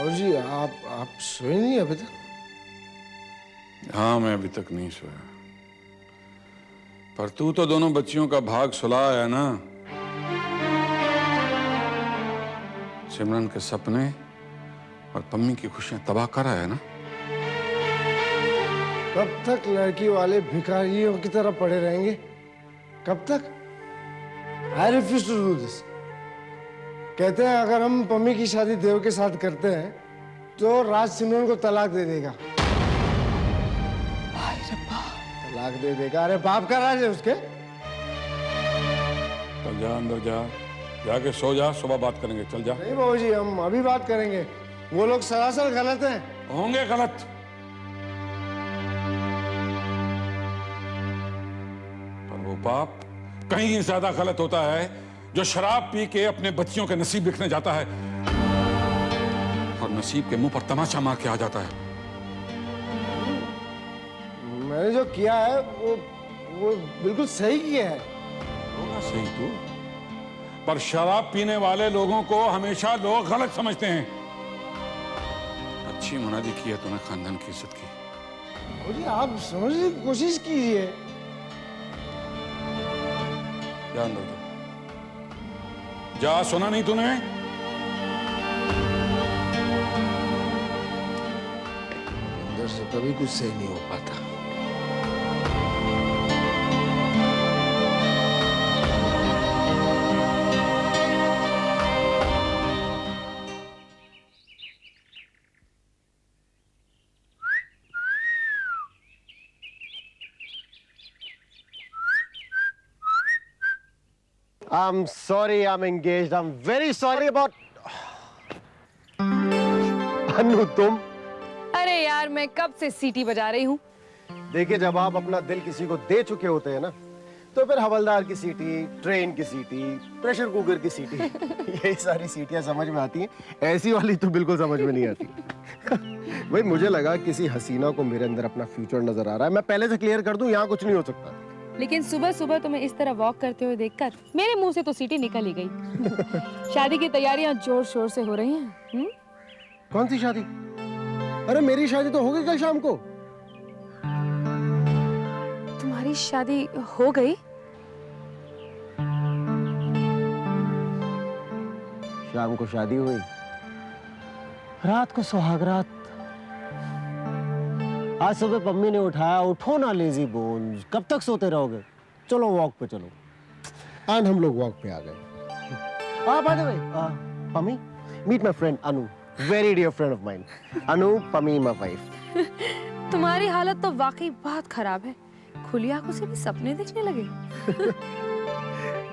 बाबूजी आप सोए नहीं अभी तक? हाँ, मैं अभी तक नहीं सोया, पर तू तो दोनों बच्चियों का भाग सुलाया है ना। सिमरन के सपने और पम्मी की खुशियां तबाह कर आया है ना। कब तक लड़की वाले भिखारियों की तरह पड़े रहेंगे? कब तक? I refuse to do this. कहते हैं अगर हम पम्मी की शादी देव के साथ करते हैं तो राज सिमरन को तलाक दे देगा। तलाक दे देगा? अरे बाप का राज है उसके। चल जा, अंदर जा, जाके सो जा, सुबह बात करेंगे। चल जा। नहीं बाबूजी, हम अभी बात करेंगे। वो लोग सरासर गलत हैं। होंगे गलत, पर वो पाप कहीं ज्यादा गलत होता है जो शराब पी के अपने बच्चियों के नसीब लिखने जाता है और नसीब के मुंह पर तमाचा मार के आ जाता है। मैंने जो किया है वो बिल्कुल सही किया है। होगा सही तू, पर शराब पीने वाले लोगों को हमेशा लोग गलत समझते हैं। अच्छी मुनादी की है तूने खानदान की इज्जत की। बाबूजी आप समझने की कोशिश कीजिए। जा अंदर जा, सुना नहीं तूने? अंदर से कभी कुछ सही नहीं हो पाता। I'm sorry, I'm engaged. I'm very sorry about. अनु तुम? अरे यार, मैं कब से सीटी बजा रही हूँ। देखिए, जब आप अपना दिल किसी को दे चुके होते हैं ना, तो फिर हवलदार की सीटी, ट्रेन की सीटी, प्रेशर कुकर की सीटी, यही सारी सीटियां समझ में आती हैं। ऐसी वाली तो बिल्कुल समझ में नहीं आती। भाई मुझे लगा किसी हसीना को मेरे अंदर अपना फ्यूचर नजर आ रहा है, मैं पहले से क्लियर कर दूं, यहाँ कुछ नहीं हो सकता। लेकिन सुबह सुबह तुम्हें इस तरह वॉक करते हुए देखकर मेरे मुंह से तो सीटी निकल ही गई। शादी की तैयारियां जोर शोर से हो रही हैं। कौन सी शादी? अरे मेरी शादी तो हो गई कल शाम को। तुम्हारी शादी हो गई? शाम को शादी हुई, रात को सुहागरात। आज सुबह पम्मी ने उठाया, उठो ना लेजी बोन, कब तक सोते रहोगे, चलो वॉक पे चलो। एंड हम लोग वॉक पे आ गए। By the way, Pammi, meet my friend Anu, very dear friend of mine. Anu, Pammi my wife. तुम्हारी हालत तो वाकई बहुत खराब है। खुली आंखों से भी सपने देखने लगे।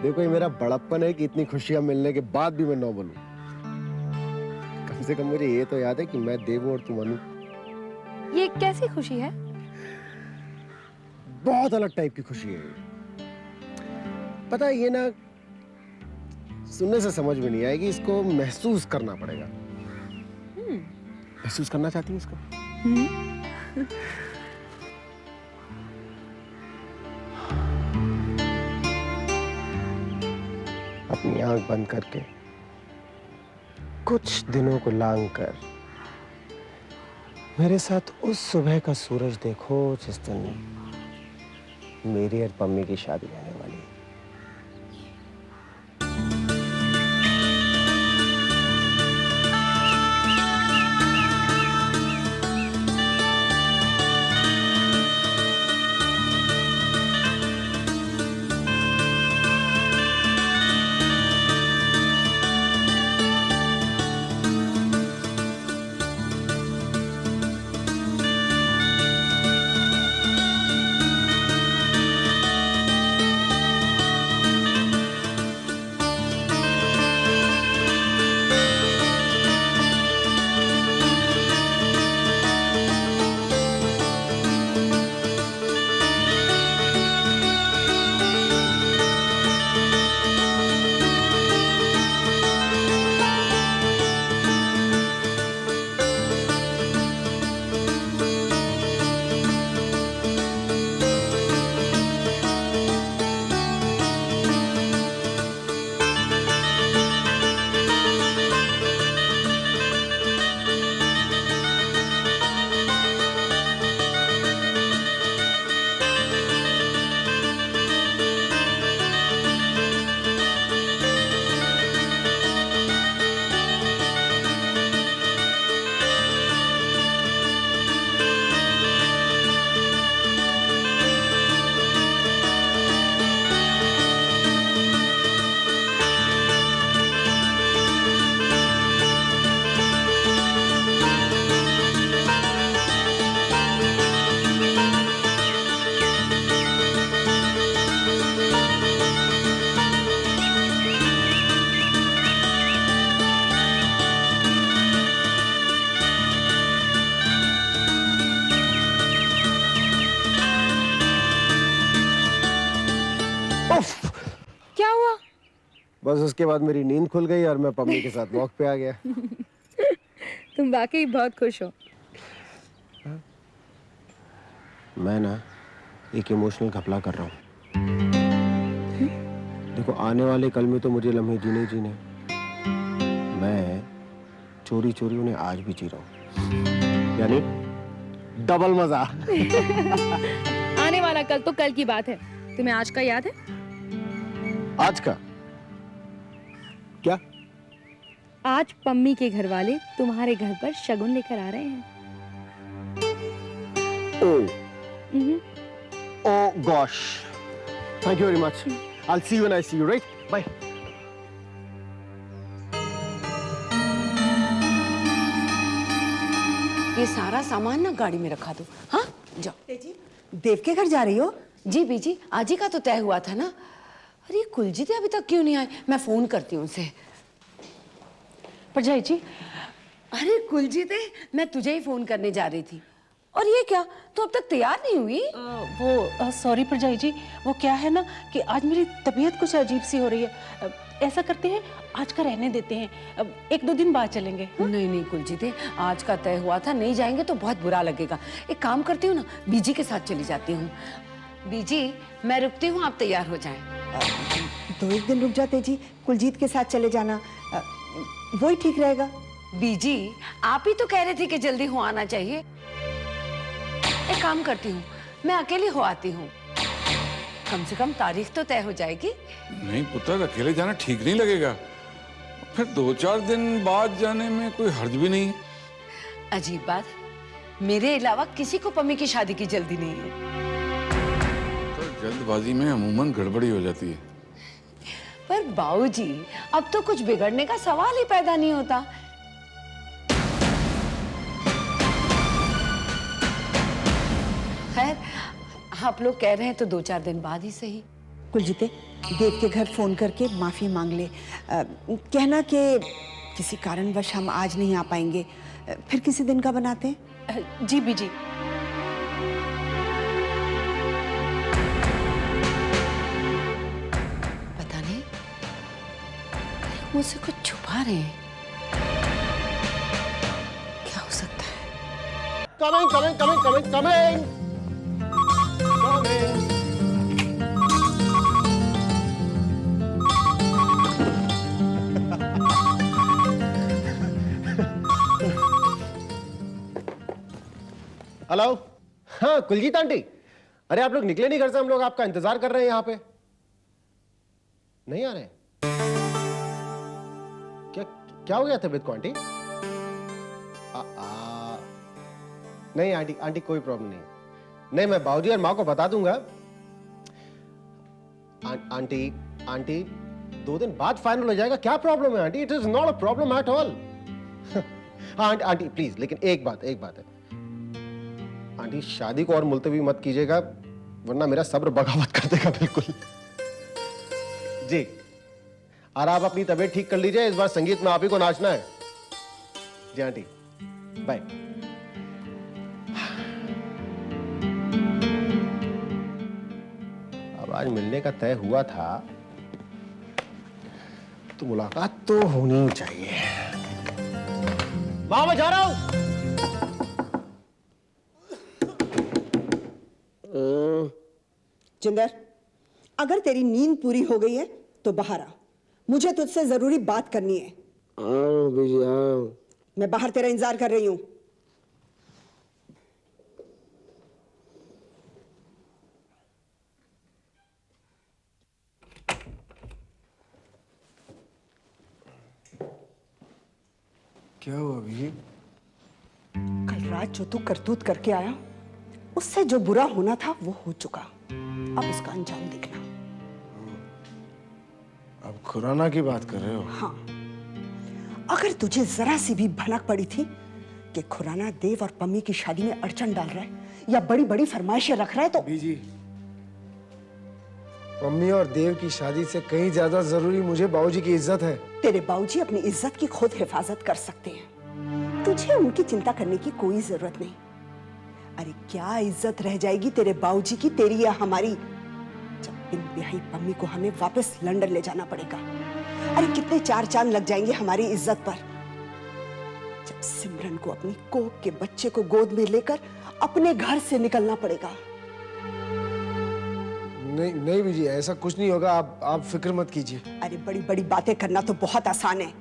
देखो, ये मेरा बड़प्पन है कि इतनी खुशियां मिलने के बाद भी मैं नौ बनूं। कम से कम मुझे ये तो याद है कि मैं देव और तुम अनु। ये कैसी खुशी है? बहुत अलग टाइप की खुशी है। पता है, ये ना सुनने से समझ में नहीं आएगी, इसको महसूस करना पड़ेगा। महसूस करना चाहती हूँ इसको। अपनी आंख बंद करके कुछ दिनों को लांग कर मेरे साथ उस सुबह का सूरज देखो जिस दिन मेरी और पम्मी की शादी होने वाली है। बस उसके बाद मेरी नींद खुल गई और मैं पम्मी के साथ वॉक पे आ गया। तुम वाकई बहुत खुश हो। मैं ना एक इमोशनल घपला कर रहा हूँ। देखो आने वाले कल में तो मुझे लम्हे जीने जीने, मैं चोरी चोरी उन्हें आज भी जी रहा हूँ, यानी डबल मजा। आने वाला कल तो कल की बात है, तुम्हें आज का याद है? आज का क्या? आज पम्मी के घर वाले तुम्हारे घर पर शगुन लेकर आ रहे हैं। Oh gosh. Thank you very much. I'll see you when I see you, right? Bye. ये सारा सामान ना गाड़ी में रखा दो। हाँ जाओ। जी देव के घर जा रही हो? जी बीजी, आज ही का तो तय हुआ था ना। अरे ये कुलजीत अभी तक क्यों नहीं आए? मैं फोन करती हूँ उनसे। परजाई जी, अरे कुलजीत, मैं तुझे ही फोन करने जा रही थी। और ये क्या, तो अब तक तैयार नहीं हुई? वो सॉरी परजाई जी, वो क्या है ना कि आज मेरी तबीयत कुछ अजीब सी हो रही है। ऐसा करते हैं, आज का रहने देते हैं, एक दो दिन बाद चलेंगे। नहीं नहीं कुलजीत, आज का तय हुआ था, नहीं जाएंगे तो बहुत बुरा लगेगा। एक काम करती हूँ ना, बीजी के साथ चली जाती हूँ। बीजी मैं रुकती हूँ, आप तैयार हो जाएं। दो एक दिन रुक जाते जी, कुलजीत के साथ चले जाना, वही ठीक रहेगा। बीजी आप ही तो कह रहे थे कि जल्दी हो आना चाहिए। एक काम करती हूँ, मैं अकेली हो आती हूँ, कम से कम तारीख तो तय हो जाएगी। नहीं पुत्र, अकेले जाना ठीक नहीं लगेगा, फिर 2-4 दिन बाद जाने में कोई हर्ज भी नहीं है। अजीब बात, मेरे अलावा किसी को पम्मी की शादी की जल्दी नहीं है। तो जल्दबाजी में अमूमन गड़बड़ी हो जाती है। पर बाबूजी, अब तो कुछ बिगड़ने का सवाल ही पैदा नहीं होता। खैर, आप लोग कह रहे हैं तो 2-4 दिन बाद ही सही। कुलजीते, देव के घर फोन करके माफी मांग ले, कहना कि किसी कारणवश हम आज नहीं आ पाएंगे, फिर किसी दिन का बनाते हैं। जी बीजी। पता नहीं मुझसे कुछ छुपा रहे हैं, क्या हो सकता है? Coming, coming, coming, coming, coming. Coming. Hello, हाँ कुलजीत आंटी, अरे आप लोग निकले नहीं घर से, हम लोग आपका इंतजार कर रहे हैं यहाँ पे। नहीं आ रहे? क्या क्या हो गया तबीयत को आंटी? नहीं आंटी, आंटी कोई प्रॉब्लम नहीं। नहीं, मैं बाबूजी और माँ को बता दूंगा। आंटी आंटी 2 दिन बाद फाइनल हो जाएगा, क्या प्रॉब्लम है aunty? It is not a problem at all. हाँ आंटी प्लीज, लेकिन एक बात है आंटी, शादी को और मुलतवी मत कीजिएगा, वरना मेरा सब्र बगावत कर देगा बिल्कुल। जी, और आप अपनी तबीयत ठीक कर लीजिए, इस बार संगीत में आप ही को नाचना है। जी आंटी, बाय। अब आज मिलने का तय हुआ था तो मुलाकात तो होनी चाहिए। मां, मैं जा रहा हूं। जिंदर, अगर तेरी नींद पूरी हो गई है तो बाहर आ, मुझे तुझसे जरूरी बात करनी है। मैं बाहर तेरा इंतजार कर रही हूं। क्या हुआ बीजी? कल रात जो तू करतूत करके आया, उससे जो बुरा होना था वो हो चुका, अब उसका अंजाम देखना। अब खुराना की बात कर रहे हो? हाँ, अगर तुझे जरा सी भी भनक पड़ी थी कि खुराना देव और पम्मी की शादी में अड़चन डाल रहा है या बड़ी बड़ी फरमाइशें रख रहा है, तो बीजी, पम्मी और देव की शादी से कहीं ज्यादा जरूरी मुझे बाबूजी की इज्जत है। तेरे बाबूजी अपनी इज्जत की खुद हिफाजत कर सकते हैं, तुझे उनकी चिंता करने की कोई जरूरत नहीं। अरे क्या इज्जत रह जाएगी तेरे बाबूजी की, तेरी या हमारी, जब बिन ब्याही पम्मी को हमें वापस लंदन ले जाना पड़ेगा। अरे कितने चार चांद लग जाएंगे हमारी इज्जत पर जब सिमरन को अपनी कोख के बच्चे को गोद में लेकर अपने घर से निकलना पड़ेगा। नहीं नहीं बीजी, ऐसा कुछ नहीं होगा, आप फिक्र मत कीजिए। अरे बड़ी बड़ी बातें करना तो बहुत आसान है।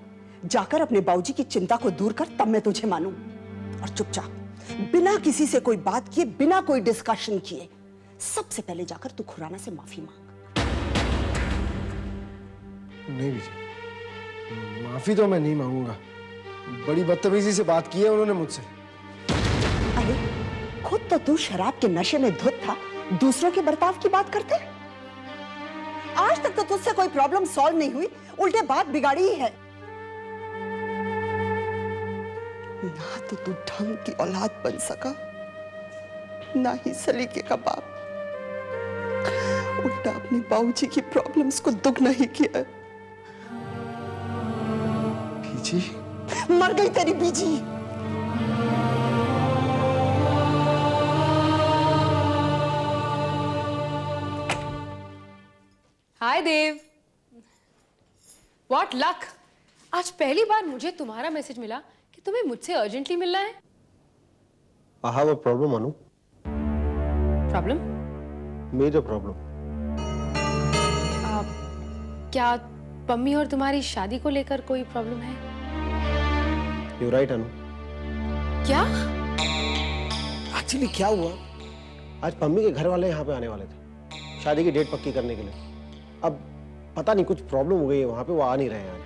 जाकर अपने बाबूजी की चिंता को दूर कर, तब मैं तुझे मानूं। और चुपचाप बिना किसी से कोई बात किए, बिना कोई डिस्कशन किए, सबसे पहले जाकर तू खुराना से माफी मांग। नहीं बीजी, माफी तो मैं नहीं मांगूंगा। बड़ी बदतमीजी से बात की है उन्होंने मुझसे। अरे खुद तो तू शराब के नशे में धुत था, दूसरों के बर्ताव की बात करते। आज तक तो तुझसे कोई प्रॉब्लम सॉल्व नहीं हुई, उल्टे बात बिगाड़ी ही है। ना तो तू ढंग की औलाद बन सका, ना ही सलीके का बाप। उल्टा अपने बाबूजी की प्रॉब्लम्स को दुगना ही किया है। बीजी, मर गई तेरी बीजी। हाय देव, व्हाट लक। आज पहली बार मुझे तुम्हारा मैसेज मिला कि तुम्हें मुझसे अर्जेंटली मिलना है। I have a problem, Anu. Problem? Major problem। क्या पम्मी और तुम्हारी शादी को लेकर कोई प्रॉब्लम है? You're right, अनु। क्या? एक्चुअली क्या हुआ, आज पम्मी के घर वाले यहाँ पे आने वाले थे शादी की डेट पक्की करने के लिए। अब पता नहीं कुछ प्रॉब्लम हो गई है वहां पे, वो आ नहीं रहे हैं आज।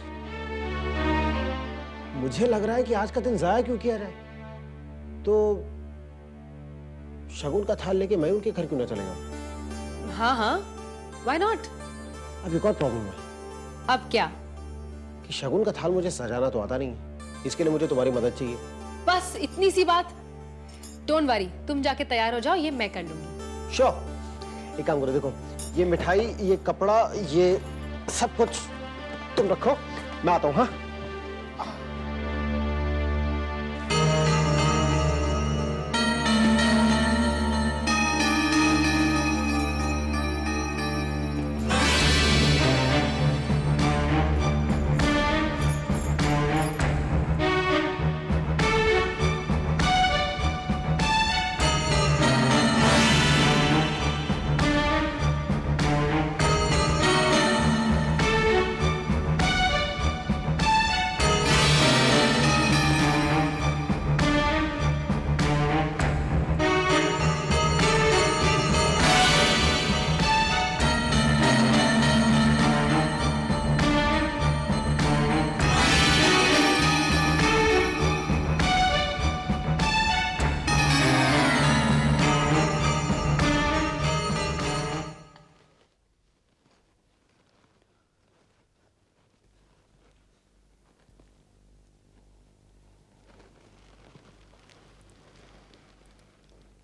मुझे लग रहा है कि आज का दिन जाया क्यों किया जाए, तो शगुन का थाल लेके मैं उनके घर क्यों ना चले जाऊं। हाँ हाँ, व्हाई नॉट। अब एक और प्रॉब्लम है। अब क्या? कि शगुन का थाल मुझे सजाना तो आता नहीं है, इसके लिए मुझे तुम्हारी मदद चाहिए। बस इतनी सी बात। डोंट वरी, तुम जाके तैयार हो जाओ, ये मैं कर लूंगी। श्योर। एक काम करो, देखो ये मिठाई, ये कपड़ा, ये सब कुछ तुम रखो, मैं आता हूँ। हाँ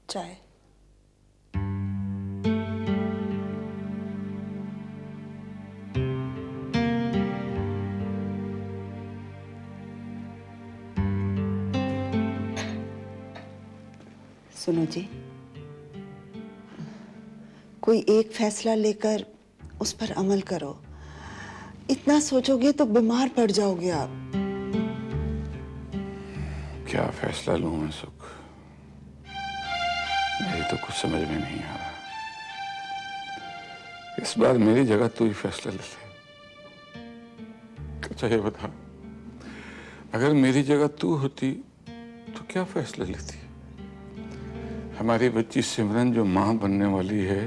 चाय। सुनो जी, कोई एक फैसला लेकर उस पर अमल करो। इतना सोचोगे तो बीमार पड़ जाओगे आप। क्या फैसला लूं मैं सुख, मेरी तो कुछ समझ में नहीं आ रहा। इस बार मेरी जगह तू ही फैसला ले ले। अच्छा ये बता, अगर मेरी जगह तू होती तो क्या फैसला लेती? हमारी बच्ची सिमरन जो मां बनने वाली है,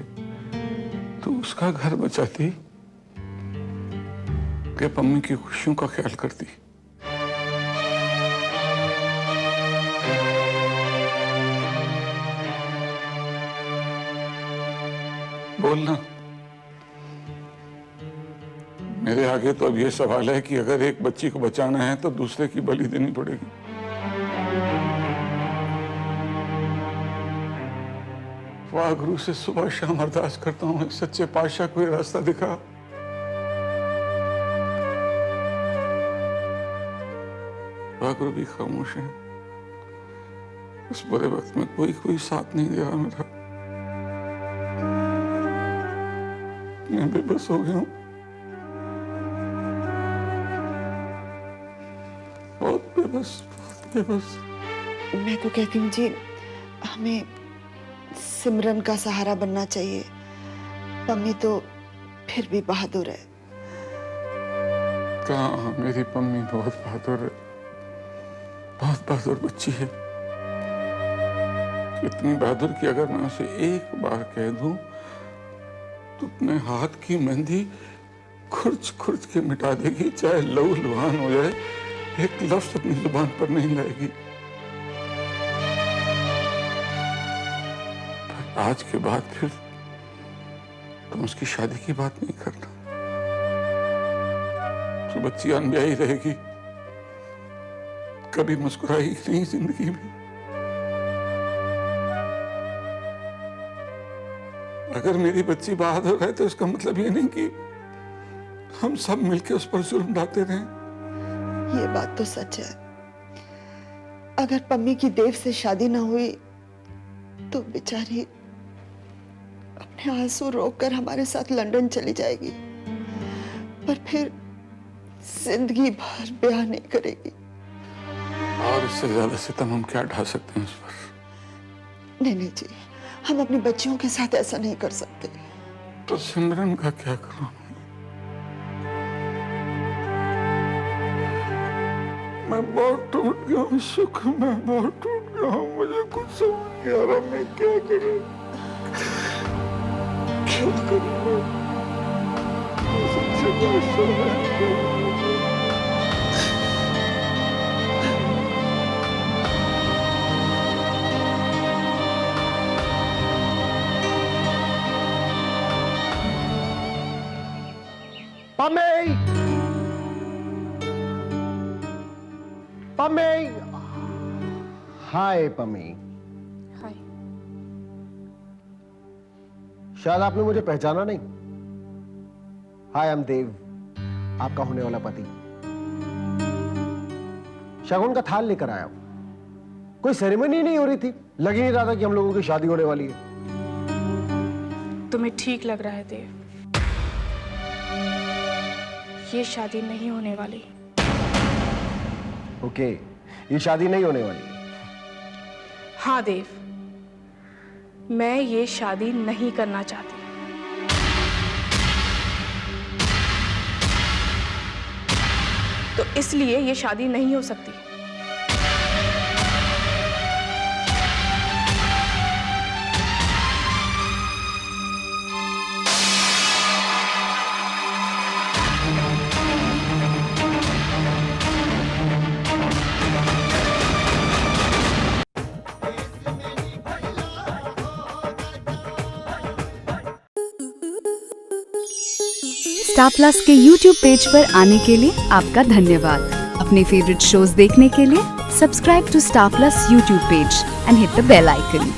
तो उसका घर बचाती कि पम्मी की खुशियों का ख्याल करती? बोलना। मेरे आगे तो अब ये सवाल है कि अगर एक बच्ची को बचाना है तो दूसरे की बलि देनी पड़ेगी। वाहगुरु से सुबह शाम अरदास करता हूं, सच्चे पातशाह कोई रास्ता दिखा। वाहगुरु भी खामोश है, उस बुरे वक्त में कोई साथ नहीं दे रहा मेरा। मैं बेबस हो गया हूँ, बहुत बेबस। मैं तो कहती हूँ जी, हमें सिमरन का सहारा बनना चाहिए। पम्मी तो फिर भी बहादुर है। कहाँ, मेरी पम्मी बहुत बहादुर बच्ची है। इतनी बहादुर कि अगर मैं उसे एक बार कह दूं तो अपने हाथ की मेहंदी खुर्च के मिटा देगी, चाहे लहू लुहान हो जाए, एक लफ्ज अपनी जुबान पर नहीं लाएगी। पर आज के बाद फिर तुम उसकी शादी की बात नहीं करना, तो बच्ची अनब्याही रहेगी, कभी मुस्कुराई नहीं जिंदगी में। अगर मेरी बच्ची बहादुर है तो इसका मतलब ये नहीं कि हम सब मिलकर उस पर जुल्म ढाते रहें। ये बात तो सच है। अगर पम्मी की देव से शादी ना हुई तो बेचारी अपने आंसू रोककर हमारे साथ लंदन चली जाएगी, पर फिर जिंदगी भर ब्याह नहीं करेगी। और इससे ज्यादा सितम हम क्या ढा सकते हैं उस पर? नहीं जी, हम अपनी बच्चियों के साथ ऐसा नहीं कर सकते। तो सिमरन का क्या करूं? मैं बहुत टूट गया हूँ सुख, मैं बहुत टूट गया हूँ, मुझे कुछ समझ नहीं आ रहा मैं क्या करूं। सबसे बड़ा पम्मी, पम्मी, हाय पम्मी। हाय। शायद आपने मुझे पहचाना नहीं। हाय, आई एम देव, आपका होने वाला पति। शगुन का थाल लेकर आया हूं। कोई सेरेमनी नहीं हो रही थी, लग ही नहीं रहा था कि हम लोगों की शादी होने वाली है। तुम्हें ठीक लग रहा है देव, ये शादी नहीं होने वाली। ओके, ये शादी नहीं होने वाली है। हाँ देव, मैं ये शादी नहीं करना चाहती। तो इसलिए ये शादी नहीं हो सकती। स्टार प्लस के YouTube पेज पर आने के लिए आपका धन्यवाद। अपने फेवरेट शोज देखने के लिए subscribe to Star Plus YouTube page and hit the bell icon.